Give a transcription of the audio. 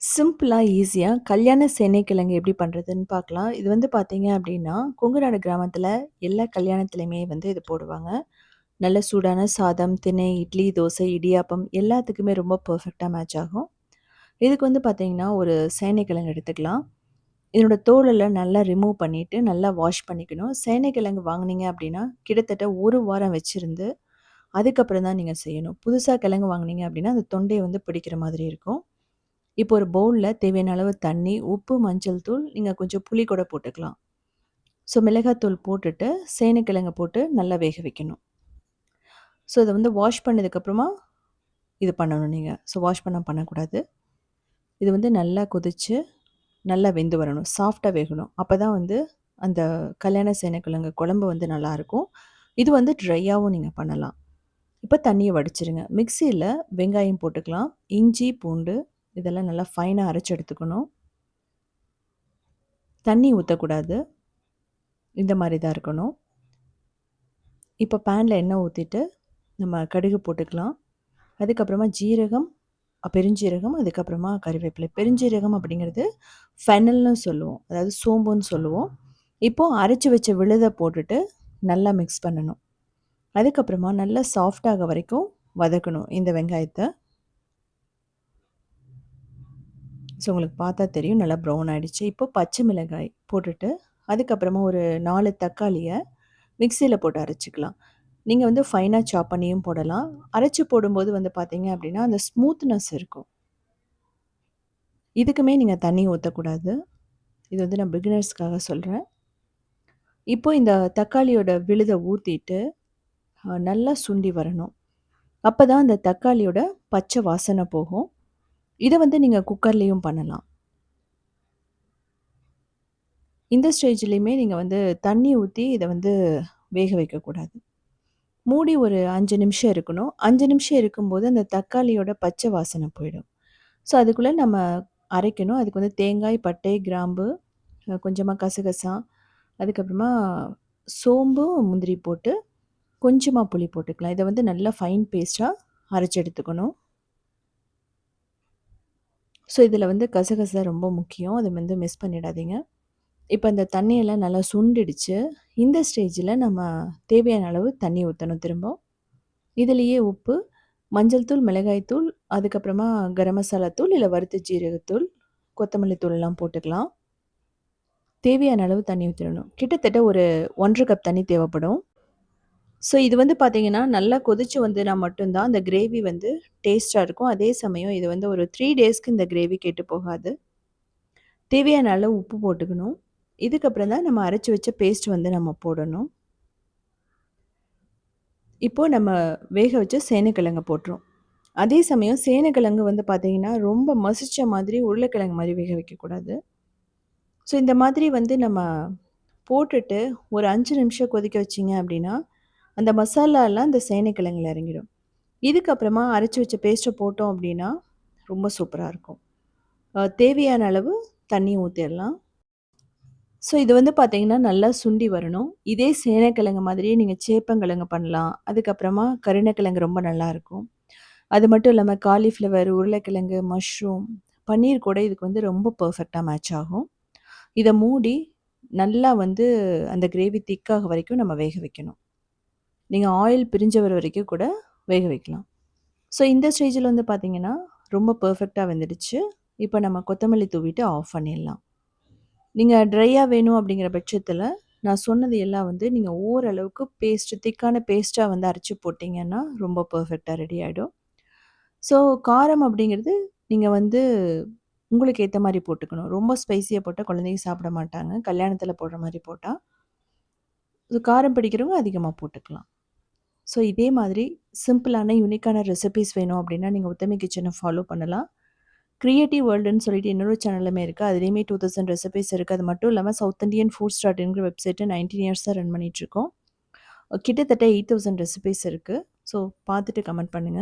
சிம்பிளா, ஈஸியா கல்யாண சேனைக்கிழங்கு எப்படி பண்றதுன்னு பார்க்கலாம். இது வந்து பார்த்தீங்க அப்படின்னா, கொங்கு நாடு கிராமத்தில எல்லா கல்யாணத்திலயுமே வந்து இது போடுவாங்க. நல்ல சூடான சாதம், திணை, இட்லி, தோசை, இடியாப்பம் எல்லாத்துக்குமே ரொம்ப பெர்ஃபெக்ட்டா மேட்ச் ஆகும். இதுக்கு வந்து பார்த்தீங்கன்னா, ஒரு சேனைக்கிழங்கு எடுத்துக்கலாம். இதனோட தோலெல்லாம் நல்லா ரிமூவ் பண்ணிட்டு, நல்லா வாஷ் பண்ணிக்கணும். சேனைக்கிழங்கு வாங்குனீங்க அப்படின்னா, கிட்டத்தட்ட 1 வாரம் வச்சிருந்து, அதுக்கப்புறம் தான் நீங்க செய்யணும். புதுசா கிழங்கு வாங்குனீங்க அப்படின்னா, அந்த தொண்டைய வந்து பிடிக்கிற மாதிரி இருக்கும். இப்போ ஒரு பவுல்ல தேவையான அளவு தண்ணி, உப்பு, மஞ்சள் தூள், நீங்க கொஞ்சம் புளி கூட போட்டுக்கலாம். ஸோ மிளகாத்தூள் போட்டுட்டு, சேனைக்கிழங்க போட்டு நல்லா வேக வைக்கணும். ஸோ இத வந்து வாஷ் பண்ணதுக்கப்புறமா இது பண்ணணும் நீங்க. ஸோ வாஷ் பண்ணக்கூடாது. இது வந்து நல்லா கொதிச்சு, நல்லா வெந்து வரணும். சாஃப்ட்டா வேகணும். அப்பதான் வந்து அந்த கல்யாண சேனைக்கிழங்கு குழம்பு வந்து நல்லாயிருக்கும். இது வந்து ட்ரையாவும் நீங்க பண்ணலாம். இப்ப தண்ணிய வடிச்சிருங்க. மிக்ஸியில வெங்காயம் போட்டுக்கலாம். இஞ்சி, பூண்டு இதெல்லாம் நல்லா ஃபைனா அரைச்சு எடுத்துக்கணும். தண்ணி ஊத்தக்கூடாது. இந்த மாரி தான் இருக்கணும். இப்போ பேன்ல எண்ணெய் ஊத்திட்டு, நம்ம கடுகு போட்டுக்கலாம். அதுக்கப்புறமா ஜீரகம், பெருஞ்சீரகம், அதுக்கப்புறமா கறிவேப்பிலை. பெருஞ்சீரகம் அப்படிங்கிறது ஃபெனல்னு சொல்லுவோம். அதாவது சோம்புன்னு சொல்லுவோம். இப்போ அரைச்சு வச்ச விழுத போட்டுட்டு நல்லா மிக்ஸ் பண்ணணும். அதுக்கப்புறமா நல்லா சாஃப்ட் ஆக வரைக்கும் வதக்கணும் இந்த வெங்காயத்த. ஸோ உங்களுக்கு பார்த்தா தெரியும் நல்லா ப்ரௌன் ஆயிடுச்சு. இப்போ பச்சை மிளகாய் போட்டுட்டு, அதுக்கப்புறமா ஒரு 4 தக்காளிய மிக்ஸியில போட்டு அரைச்சுக்கலாம். நீங்க வந்து ஃபைனா சாப் பண்ணியும் போடலாம். அரைச்சு போடும்போது வந்து பார்த்தீங்க அப்படின்னா, அந்த ஸ்மூத்னஸ் இருக்கும். இதுக்குமே நீங்க தண்ணி ஊத்தக்கூடாது. இது வந்து நான் பிகினர்ஸ்க்காக சொல்றேன். இப்போ இந்த தக்காளியோட விழுத ஊத்திட்டு, நல்லா சுண்டி வரணும். அப்பதான் அந்த தக்காளியோட பச்சை வாசனை போகும். இத வந்து நீங்க குக்கர்லயும் பண்ணலாம். இந்த ஸ்டேஜ்லயுமே நீங்க வந்து தண்ணி ஊத்தி இத வந்து வேக வைக்கக்கூடாது. மூடி ஒரு 5 நிமிஷம் இருக்கணும். 5 நிமிஷம் இருக்கும்போது அந்த தக்காளியோட பச்சை வாசனை போயிடும். ஸோ, அதுக்குள்ள நம்ம அரைக்கணும். அதுக்கு வந்து தேங்காய், பட்டை, கிராம்பு, கொஞ்சமா கசகசா, அதுக்கப்புறமா சோம்பு, முந்திரி போட்டு, கொஞ்சமா புளி போட்டுக்கலாம். இத வந்து நல்லா ஃபைன் பேஸ்ட்டா அரைச்சு எடுத்துக்கணும். ஸோ, இதில வந்து கசகசா ரொம்ப முக்கியம். அத வந்து மிஸ் பண்ணிடாதீங்க. இப்ப இந்த தண்ணியெல்லாம் நல்லா சுண்டிடுச்சு. இந்த ஸ்டேஜ்ல நம்ம தேவையான அளவு தண்ணி ஊத்தணும் திரும்ப. இதிலேயே உப்பு, மஞ்சள் தூள், மிளகாய் தூள், அதுக்கப்புறமா கரம் மசாலா தூள், இல்ல வறுத்த ஜீரகத்தூள், கொத்தமல்லி தூள்லாம் போட்டுக்கலாம். தேவையான அளவு தண்ணி ஊத்திடணும். கிட்டத்தட்ட ஒரு 1 1/2 கப் தண்ணி தேவைப்படும். ஸோ இது வந்து பார்த்தீங்கன்னா, நல்லா கொதிச்சு வந்துனா மட்டும் தான் அந்த கிரேவி வந்து டேஸ்ட்டா இருக்கும். அதே சமயம் இது வந்து ஒரு 3 டேஸ்க்கு இந்த கிரேவி கெட்டு போகாது. தேவையான அளவு உப்பு போட்டுக்கணும். இதுக்கப்புறம் தான் நம்ம அரைச்சு வச்ச பேஸ்ட் வந்து நம்ம போடணும். இப்போ நம்ம வேக வச்ச சேனைக்கிழங்க போட்டுறோம். அதே சமயம் சேனைக்கிழங்கு வந்து பார்த்தீங்கன்னா, ரொம்ப மசிச்ச மாதிரி உருளைக்கிழங்கு மாரி வேக வைக்கக்கூடாது. ஸோ இந்த மாதிரி வந்து நம்ம போட்டுட்டு ஒரு 5 நிமிஷம் கொதிக்க வச்சீங்க அப்படின்னா, அந்த மசாலாலாம் அந்த சேனைக்கிழங்குல இறங்கிடும். இதுக்கப்புறமா அரைச்சு வச்ச பேஸ்ட்ட போட்டோம் அப்படின்னா, ரொம்ப சூப்பரா இருக்கும். தேவையான அளவு தண்ணி ஊத்திறலாம். ஸோ இது வந்து பார்த்தீங்கன்னா, நல்லா சுண்டி வரணும். இதே சேனைக்கிழங்கு மாதிரியே நீங்க சேப்பங்கிழங்கு பண்ணலாம். அதுக்கப்புறமா கருணக்கிழங்கு ரொம்ப நல்லாயிருக்கும். அது மட்டும் இல்லாம காலிஃப்ளவர், உருளைக்கிழங்கு, மஷ்ரூம், பன்னீர் கூட இதுக்கு வந்து ரொம்ப பெர்ஃபெக்ட்டா மேட்ச் ஆகும். இத மூடி நல்லா வந்து அந்த கிரேவி திக்காக வரைக்கும் நம்ம வேக வைக்கணும். நீங்க ஆயில் பிரிஞ்சு வர வரைக்கும் கூட வேக வைக்கலாம். ஸோ இந்த ஸ்டேஜ்ல வந்து பார்த்தீங்கன்னா, ரொம்ப பெர்ஃபெக்ட்டா வெந்துடுச்சு. இப்ப நம்ம கொத்தமல்லி தூவிட்டு ஆஃப் பண்ணிடலாம். நீங்க ட்ரையா வேணும் அப்படிங்கிற பட்சத்தில, நான் சொன்னது எல்லாம் வந்து நீங்க ஓரளவுக்கு திக்கான பேஸ்ட்டா வந்து அரைச்சு போட்டீங்கன்னா, ரொம்ப பெர்ஃபெக்ட்டா ரெடி ஆயிடும். ஸோ காரம் அப்படிங்கிறது நீங்க வந்து உங்களுக்கு ஏத்த மாரி போட்டுக்கணும். ரொம்ப ஸ்பைசியா போட்டா குழந்தைங்க சாப்பிட மாட்டாங்க. கல்யாணத்தில போடுற மாரி போட்டா. காரம் பிடிக்கிறவங்க அதிகமா போட்டுக்கலாம். ஸோ இதே மாதிரி சிம்பிளான, யூனிக்கான ரெசிபீஸ் வேணும் அப்படின்னா, நீங்க உத்தமி கிச்சன ஃபாலோ பண்ணலாம். கிரியேட்டிவ் வேர்ல்டுன்னு சொல்லிட்டு இன்னொரு சேனலுமே இருக்கு. அதிலேயுமே 2000 ரெசிபீஸ் இருக்கு. அது மட்டும் இல்லாம சவுத் இண்டியன் ஃபுட்ஸ் டாட் இன்ங்கிற வெப்சைட்ட 19 இயர்ஸா ரன் பண்ணிட்டுருக்கோம். கிட்டத்தட்ட 8000 ரெசிபீஸ் இருக்கு. ஸோ பார்த்துட்டு கமெண்ட் பண்ணுங்க.